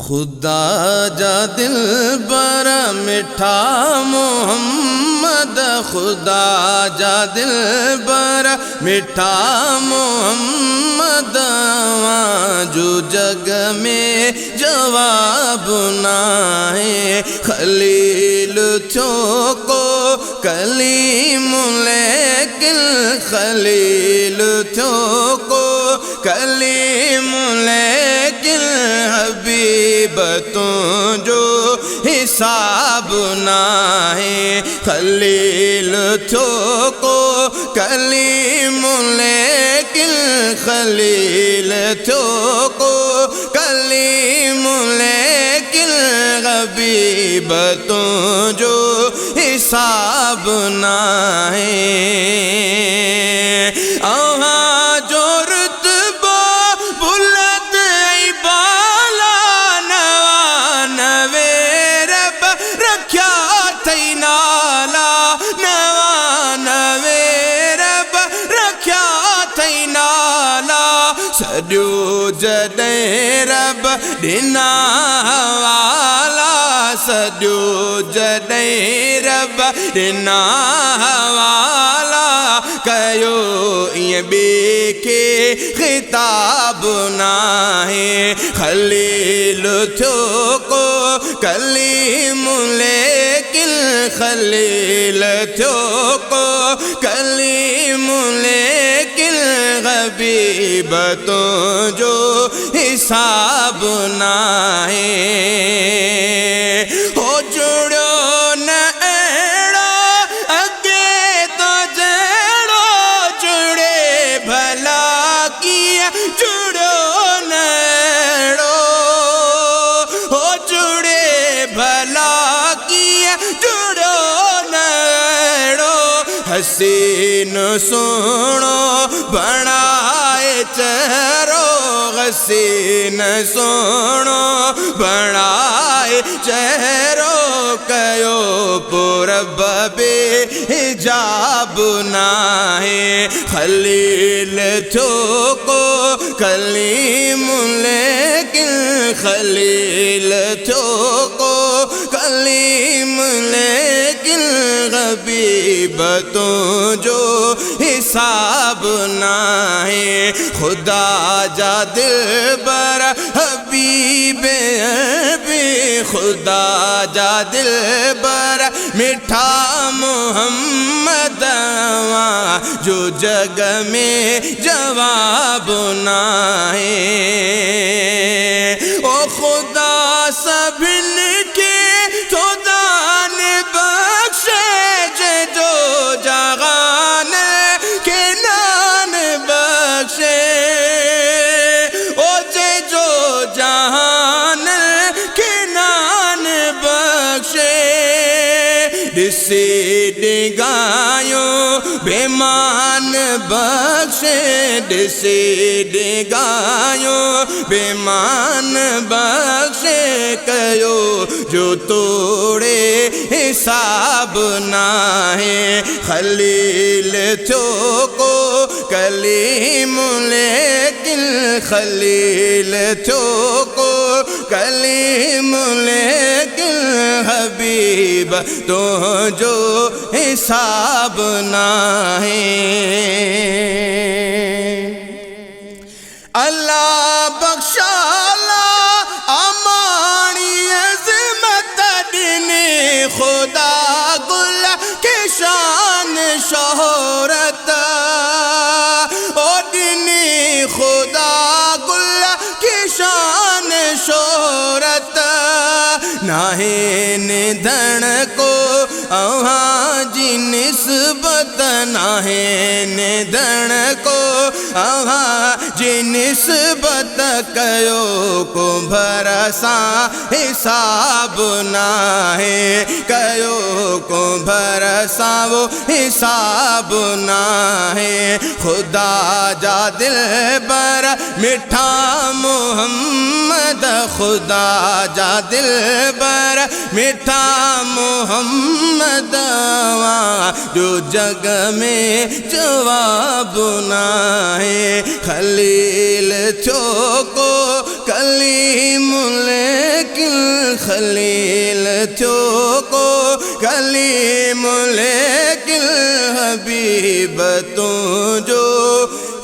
खुदा जा दिल बड़ा मिठा मोहम्मद, खुदा जा दिल बड़ा मिठा मोहम्मद, जो जग में जवाब ना है। खलील थो को कलीम लेकिन खलील थो को कलीम लेकिन हबीब तू जो हिसाब ना है। खलील थो को कलीम लेकिन खलील थो को कलीम लेकिन हबीब तू जो हिसाब ना है। सॼो जॾहिं रब ॾिना हवाला, सॼो जॾहिं रब ॾिना हवाला, कयो ईअं ॿिए खे ख़िताब नाहे। खलील थियो को कलीम लेकिन खलील थियो को कलीम लेकिन हबीब तो जो हिसाब ना है। हो जुड़ो न एड़ो अगे तो जड़ो जुड़े भला किया जुड़ो न एड़ो, हो जुड़े भला किया जुड़ो न एड़ो। हसीन सुनो बनाए चेहरो, हसीन सुनो बनाए चेहरो, कयो पूरब बे हिजाब ना है। खलील थो को कलीम लेकिन खलील थो को कलीम लेकिन हबीब तो जो हिसाब ना है। खुदा जा दिल बरा हबीब भी, खुदा जा दिल बरा मिठा मोहम्मद, जो जग में जवाब ना है। ओ खुदा सभिन के तो दान बख्शे, जो जहान के नान बख्शे, ओ जो जहान के नान बख्शे। दिसे डिगायो बेमान बख्शे, दिसे डिगायो बेमान बख्शे, कयो जो तोड़े हिसाब ना है। खलील थो को कलीम लेकिन खलील थो को कलीम लेकिन हबीब तो जो हिसाब ना है। अल्लाह बख्शाला अमानी अज़मत दिने, खुदा गुल के शान शोहरत, ओ दिने खुदा गुल के शान शोहरत, नाहे निधन को अहाँ जी निस्बत, नाहे निधन को अहाँ जी निस्बत, कयो को भरसा हिसाब ना है। कयो को भरसा वो हिसाब ना है। खुदा जा दिल बरा मिठा मोहम्मद, खुदा जा दिल बरा मिठा मोहम्मद, जो जग में जवाब ना है। खलील थो को कलीम लेकिन खलील थियो को कलीम लेकिन हबीब तुझो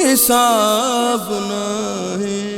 हिसाब नहीं।